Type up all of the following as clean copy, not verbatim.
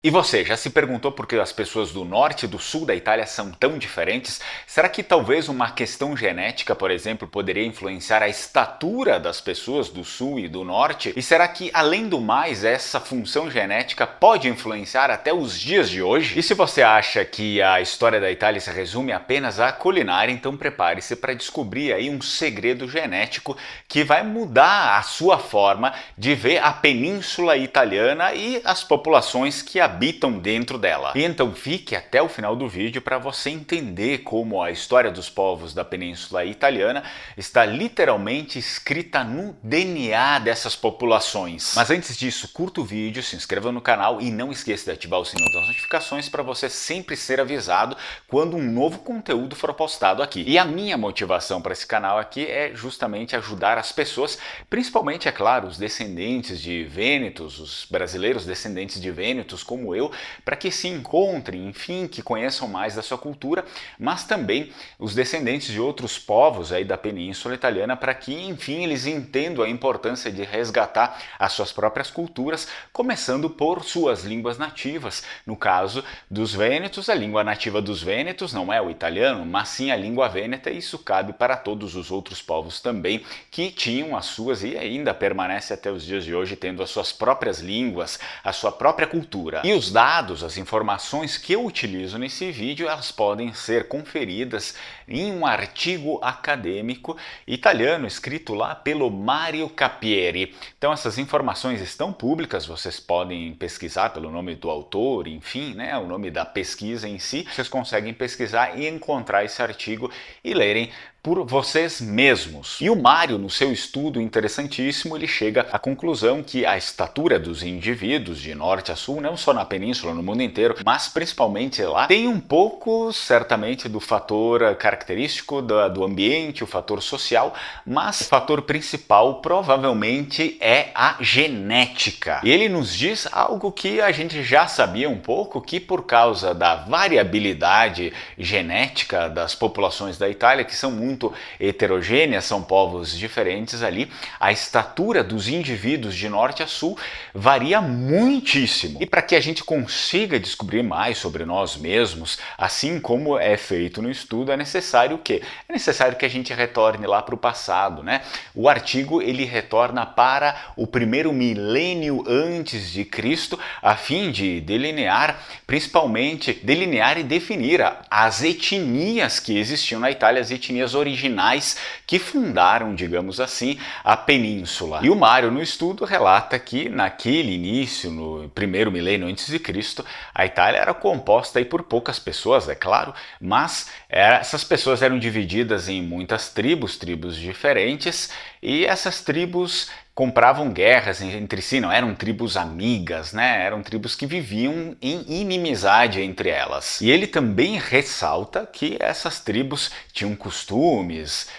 E você, já se perguntou por que as pessoas do norte e do sul da Itália são tão diferentes? Será que talvez uma questão genética, por exemplo, poderia influenciar a estatura das pessoas do sul e do norte? E será que, além do mais, essa função genética pode influenciar até os dias de hoje? E se você acha que a história da Itália se resume apenas à culinária, então prepare-se para descobrir aí um segredo genético que vai mudar a sua forma de ver a Península Italiana e as populações que habitam dentro dela. E então fique até o final do vídeo para você entender como a história dos povos da Península Italiana está literalmente escrita no DNA dessas populações. Mas antes disso, curta o vídeo, se inscreva no canal e não esqueça de ativar o sino das notificações para você sempre ser avisado quando um novo conteúdo for postado aqui. E a minha motivação para esse canal aqui é justamente ajudar as pessoas, principalmente, é claro, os descendentes de vênetos, os brasileiros descendentes de vênetos como eu, para que se encontrem, enfim, que conheçam mais da sua cultura, mas também os descendentes de outros povos aí da Península Italiana, para que, enfim, eles entendam a importância de resgatar as suas próprias culturas, começando por suas línguas nativas. No caso dos vênetos, a língua nativa dos vênetos não é o italiano, mas sim a língua vêneta, e isso cabe para todos os outros povos também, que tinham as suas e ainda permanece até os dias de hoje tendo as suas próprias línguas, a sua própria cultura. E os dados, as informações que eu utilizo nesse vídeo, elas podem ser conferidas em um artigo acadêmico italiano escrito lá pelo Mario Capieri. Então essas informações estão públicas, vocês podem pesquisar pelo nome do autor, enfim, né, o nome da pesquisa em si, vocês conseguem pesquisar e encontrar esse artigo e lerem por vocês mesmos. E o Mário, no seu estudo interessantíssimo, ele chega à conclusão que a estatura dos indivíduos de norte a sul, não só na península, no mundo inteiro, mas principalmente lá, tem um pouco, certamente, do fator característico do ambiente, o fator social, mas o fator principal provavelmente é a genética. E ele nos diz algo que a gente já sabia um pouco, que por causa da variabilidade genética das populações da Itália, que são muito heterogêneas, são povos diferentes ali, a estatura dos indivíduos de norte a sul varia muitíssimo. E para que a gente consiga descobrir mais sobre nós mesmos, assim como é feito no estudo, é necessário o quê? É necessário que a gente retorne lá para o passado, né? O artigo ele retorna para o primeiro milênio antes de Cristo, a fim de delinear, principalmente delinear e definir as etnias que existiam na Itália, as etnias originais que fundaram, digamos assim, a península. E o Mário, no estudo, relata que naquele início, no primeiro milênio antes de Cristo, a Itália era composta aí por poucas pessoas, é claro, mas essas pessoas eram divididas em muitas tribos diferentes, e essas tribos compravam guerras entre si, não eram tribos amigas, né? Eram tribos que viviam em inimizade entre elas. E ele também ressalta que essas tribos tinham costumes,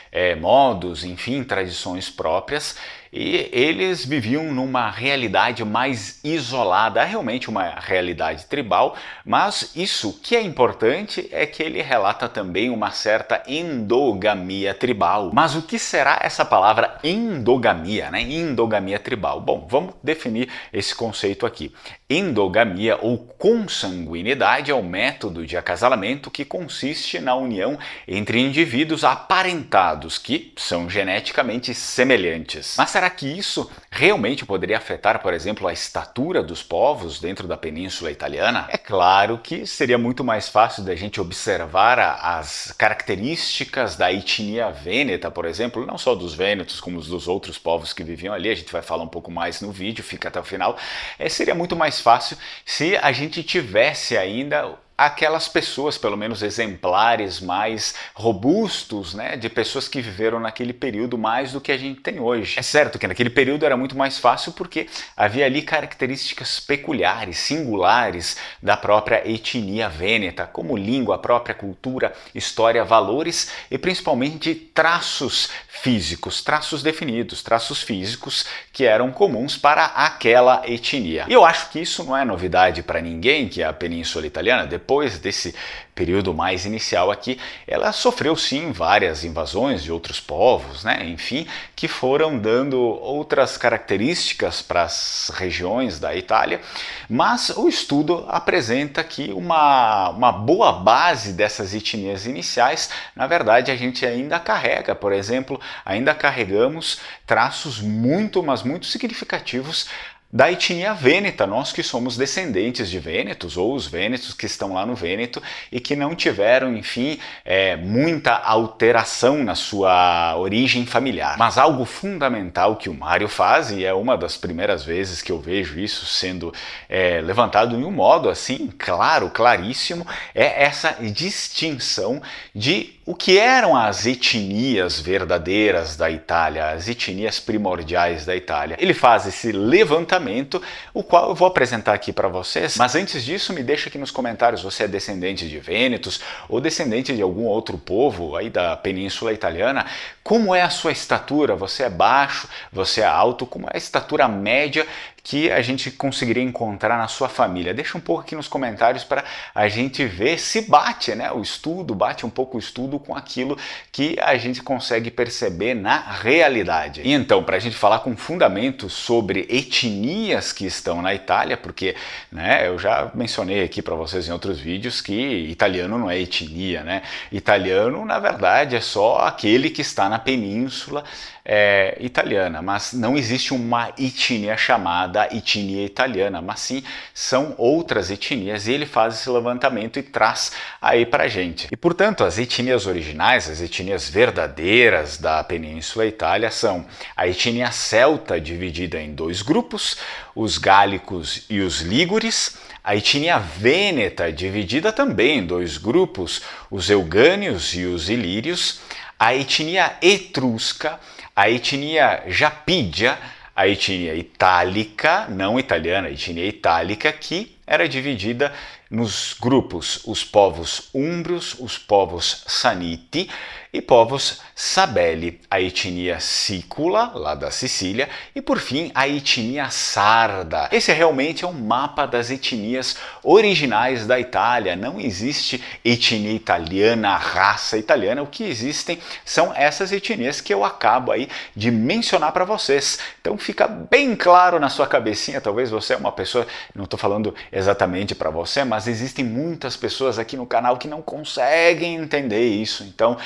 modos, enfim, tradições próprias, e eles viviam numa realidade mais isolada, realmente uma realidade tribal, mas isso que é importante é que ele relata também uma certa endogamia tribal. Mas o que será essa palavra endogamia, né? Endogamia tribal. Bom, vamos definir esse conceito aqui. Endogamia ou consanguinidade é o método de acasalamento que consiste na união entre indivíduos aparentados que são geneticamente semelhantes. Mas será que isso realmente poderia afetar, por exemplo, a estatura dos povos dentro da Península Italiana? É claro que seria muito mais fácil da gente observar as características da etnia vêneta, por exemplo, não só dos vênetos, como dos outros povos que viviam ali, a gente vai falar um pouco mais no vídeo, fica até o final. Seria muito mais fácil se a gente tivesse ainda aquelas pessoas, pelo menos exemplares mais robustos, né, de pessoas que viveram naquele período mais do que a gente tem hoje. É certo que naquele período era muito mais fácil porque havia ali características peculiares, singulares da própria etnia vêneta, como língua, própria cultura, história, valores e principalmente traços físicos, traços definidos, traços físicos que eram comuns para aquela etnia. E eu acho que isso não é novidade para ninguém, que a Península Italiana, depois desse período mais inicial aqui, ela sofreu sim várias invasões de outros povos, né? Enfim, que foram dando outras características para as regiões da Itália, mas o estudo apresenta que uma boa base dessas etnias iniciais, na verdade a gente ainda carrega, por exemplo, ainda carregamos traços mas muito significativos da etnia vêneta, nós que somos descendentes de vênetos, ou os vênetos que estão lá no Vêneto e que não tiveram, enfim, muita alteração na sua origem familiar. Mas algo fundamental que o Mário faz, e é uma das primeiras vezes que eu vejo isso sendo levantado em um modo assim, claro, claríssimo, é essa distinção de o que eram as etnias verdadeiras da Itália, as etnias primordiais da Itália. Ele faz esse levantamento, o qual eu vou apresentar aqui para vocês, mas antes disso me deixa aqui nos comentários, você é descendente de vênetos ou descendente de algum outro povo aí da Península Italiana, como é a sua estatura? Você é baixo? Você é alto? Como é a estatura média que a gente conseguiria encontrar na sua família? Deixa um pouco aqui nos comentários para a gente ver se bate, né? O estudo, bate um pouco o estudo com aquilo que a gente consegue perceber na realidade. E então, para a gente falar com fundamento sobre etnias que estão na Itália, porque né, eu já mencionei aqui para vocês em outros vídeos que italiano não é etnia, né? Italiano, na verdade, é só aquele que está na Península Italiana, mas não existe uma etnia chamada etnia italiana, mas sim são outras etnias, e ele faz esse levantamento e traz aí pra gente. E portanto, as etnias originais, as etnias verdadeiras da Península Itália são a etnia celta, dividida em dois grupos, os gálicos e os lígures, a etnia vêneta, dividida também em dois grupos, os eugânios e os ilírios, a etnia etrusca, a etnia japídia, a etnia itálica, não italiana, a etnia itálica, que era dividida nos grupos os povos úmbrios, os povos saniti e povos sabelli, a etnia sícula, lá da Sicília, e por fim a etnia sarda. Esse realmente é um mapa das etnias originais da Itália, não existe etnia italiana, raça italiana, o que existem são essas etnias que eu acabo aí de mencionar para vocês. Então fica bem claro na sua cabecinha, talvez você é uma pessoa, não estou falando exatamente para você, mas existem muitas pessoas aqui no canal que não conseguem entender isso, então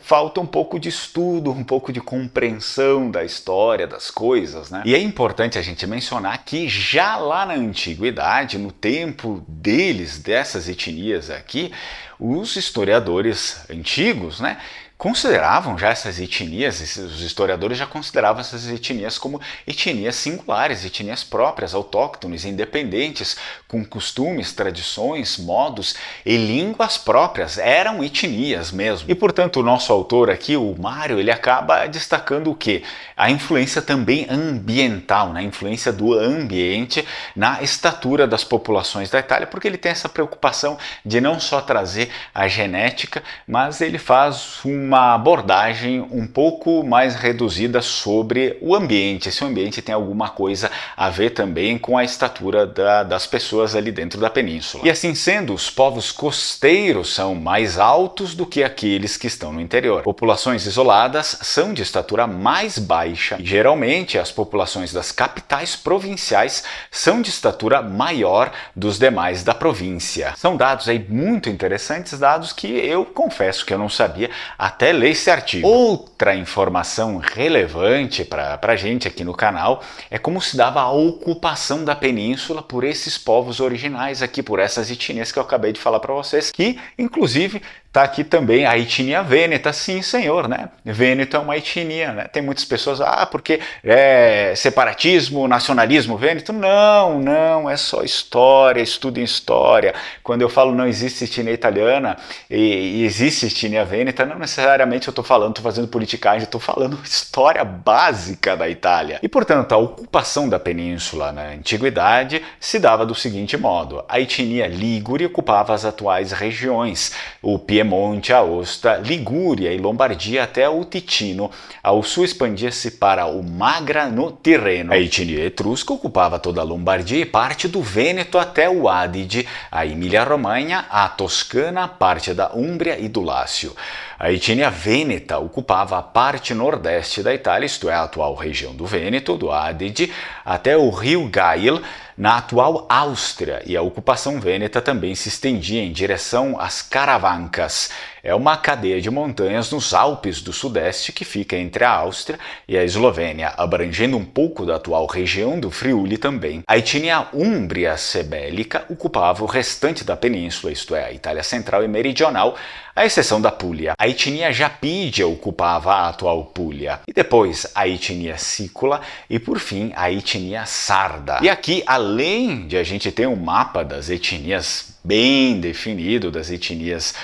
falta um pouco de estudo, um pouco de compreensão da história, das coisas, né? E é importante a gente mencionar que já lá na antiguidade, no tempo deles, dessas etnias aqui, os historiadores antigos, né, consideravam já essas etnias, os historiadores já consideravam essas etnias como etnias singulares, etnias próprias, autóctones, independentes, com costumes, tradições, modos e línguas próprias, eram etnias mesmo. E portanto o nosso autor aqui, o Mário, ele acaba destacando o quê? A influência também ambiental, né? A influência do ambiente na estatura das populações da Itália, porque ele tem essa preocupação de não só trazer a genética, mas ele faz uma abordagem um pouco mais reduzida sobre o ambiente, se o ambiente tem alguma coisa a ver também com a estatura das pessoas ali dentro da península. E assim sendo, os povos costeiros são mais altos do que aqueles que estão no interior. Populações isoladas são de estatura mais baixa. E, geralmente, as populações das capitais provinciais são de estatura maior dos demais da província. São dados aí muito interessantes, dados que eu confesso que eu não sabia até ler esse artigo. Outra informação relevante para a gente aqui no canal é como se dava a ocupação da península por esses povos originais aqui, por essas etnias que eu acabei de falar para vocês, que inclusive está aqui também a etnia vêneta, sim senhor, né? Vêneto é uma etnia, né? Tem muitas pessoas, porque é separatismo, nacionalismo vêneto? Não, não, é só história, estudo em história. Quando eu falo não existe etnia italiana e existe etnia vêneta, não necessariamente necessariamente eu estou fazendo politicagem, estou falando história básica da Itália. E, portanto, a ocupação da península na antiguidade se dava do seguinte modo: a etnia lígure ocupava as atuais regiões, o Piemonte, a Aosta, Ligúria e Lombardia até o Ticino. Ao sul expandia-se para o Magra no Tirreno. A etnia etrusca ocupava toda a Lombardia e parte do Vêneto até o Adige, a Emília-Romanha, a Toscana, parte da Úmbria e do Lácio. A etnia vêneta ocupava a parte nordeste da Itália, isto é, a atual região do Vêneto, do Adige, até o rio Gail, na atual Áustria, e a ocupação vêneta também se estendia em direção às Caravancas. É uma cadeia de montanhas nos Alpes do Sudeste que fica entre a Áustria e a Eslovênia, abrangendo um pouco da atual região do Friuli também. A etnia úmbria sebélica ocupava o restante da península, isto é, a Itália central e meridional, à exceção da Puglia. A etnia japídia ocupava a atual Puglia, e depois a etnia sícula e, por fim, a etnia sarda. E aqui, além de a gente ter um mapa das etnias bem definido, das etnias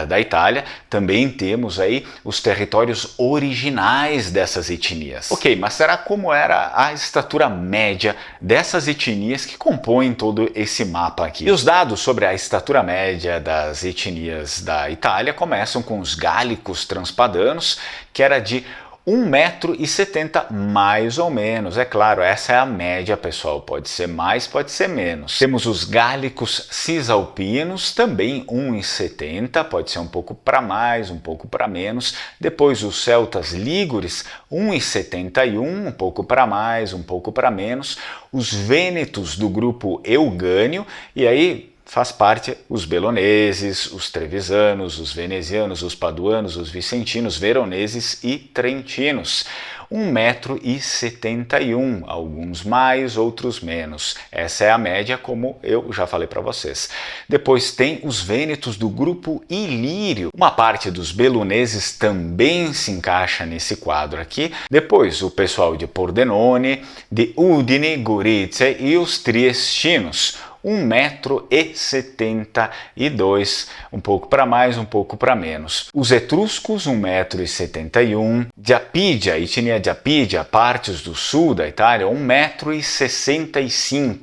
da Itália, também temos aí os territórios originais dessas etnias. Ok, mas será como era a estatura média dessas etnias que compõem todo esse mapa aqui? E os dados sobre a estatura média das etnias da Itália começam com os gálicos transpadanos, que era de 1,70 m mais ou menos. É claro, essa é a média, pessoal. Pode ser mais, pode ser menos. Temos os gálicos cisalpinos, também 1,70 m, pode ser um pouco para mais, um pouco para menos. Depois os celtas lígures, 1,71 m, um pouco para mais, um pouco para menos. Os vênetos do grupo eugânio, e aí faz parte os beloneses, os trevisanos, os venezianos, os paduanos, os vicentinos, veroneses e trentinos. 1,71 m, alguns mais, outros menos. Essa é a média, como eu já falei para vocês. Depois tem os vênetos do grupo ilírio. Uma parte dos beloneses também se encaixa nesse quadro aqui. Depois o pessoal de Pordenone, de Udine, Gorizia e os triestinos. 1,72 m, um pouco para mais, um pouco para menos. Os etruscos, 1,71 m. Diapídia, etnia Diapídia, partes do sul da Itália, 1,65 m.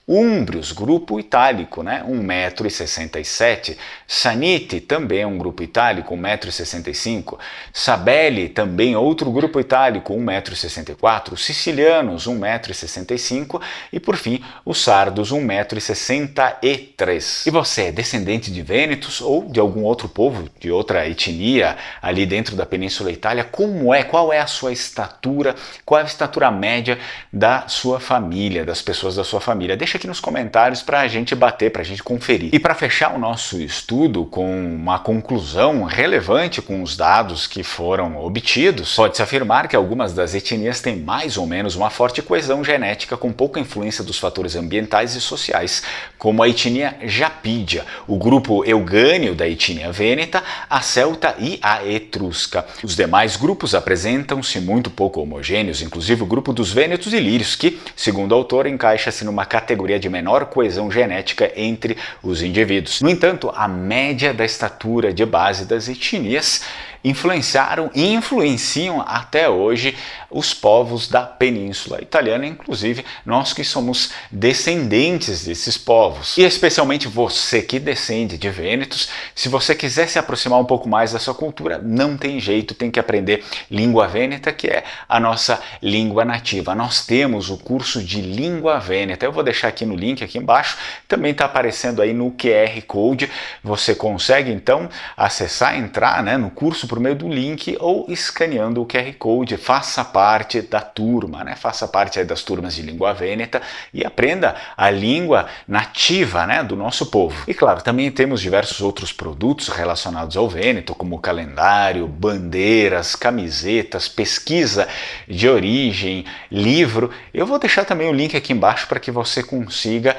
Úmbrios, grupo itálico, né? 1,67 m. Saniti, também um grupo itálico, 1,65 m. Sabelli, também outro grupo itálico, 1,64 m. Sicilianos, 1,65 m. E por fim, os sardos, 1,63 m. E você é descendente de vênetos ou de algum outro povo, de outra etnia ali dentro da Península Itália? Como é? Qual é a sua estatura? Qual é a estatura média da sua família, das pessoas da sua família? Deixa aqui nos comentários para a gente bater, para a gente conferir. E para fechar o nosso estudo com uma conclusão relevante com os dados que foram obtidos, pode-se afirmar que algumas das etnias têm mais ou menos uma forte coesão genética com pouca influência dos fatores ambientais e sociais, como a etnia japídia, o grupo eugânio da etnia vêneta, a celta e a etrusca. Os demais grupos apresentam-se muito pouco homogêneos, inclusive o grupo dos vênetos e lírios, que, segundo o autor, encaixa-se numa categoria de menor coesão genética entre os indivíduos. No entanto, a média da estatura de base das etnias influenciaram e influenciam até hoje os povos da Península Italiana, inclusive nós que somos descendentes desses povos. E especialmente você que descende de vênetos, se você quiser se aproximar um pouco mais da sua cultura, não tem jeito, tem que aprender língua vêneta, que é a nossa língua nativa. Nós temos o curso de língua vêneta, eu vou deixar aqui no link aqui embaixo, também está aparecendo aí no QR Code, você consegue então acessar, entrar, né, no curso por meio do link ou escaneando o QR Code. Faça parte da turma, né? Faça parte aí das turmas de língua vêneta e aprenda a língua nativa, né, do nosso povo. E claro, também temos diversos outros produtos relacionados ao Vêneto, como calendário, bandeiras, camisetas, pesquisa de origem, livro. Eu vou deixar também o link aqui embaixo para que você consiga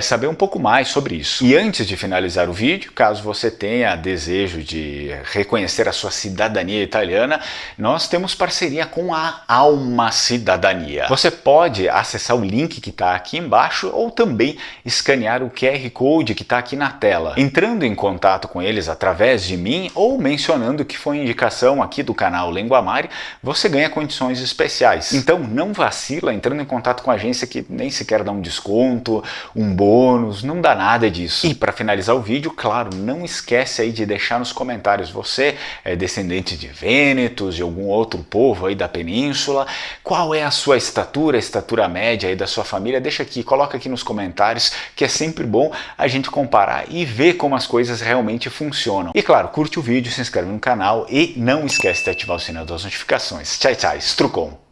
saber um pouco mais sobre isso. E antes de finalizar o vídeo, caso você tenha desejo de reconhecer a sua sua cidadania italiana, nós temos parceria com a Alma Cidadania. Você pode acessar o link que está aqui embaixo ou também escanear o QR Code que está aqui na tela, entrando em contato com eles através de mim ou mencionando que foi indicação aqui do canal Lenguamare, você ganha condições especiais. Então não vacila entrando em contato com a agência que nem sequer dá um desconto, um bônus, não dá nada disso. E para finalizar o vídeo, claro, não esquece aí de deixar nos comentários, você é descendente de vênetos, de algum outro povo aí da península, qual é a sua estatura, a estatura média aí da sua família, deixa aqui, coloca aqui nos comentários, que é sempre bom a gente comparar e ver como as coisas realmente funcionam. E claro, curte o vídeo, se inscreve no canal e não esquece de ativar o sininho das notificações. Tchau, tchau, Strucon!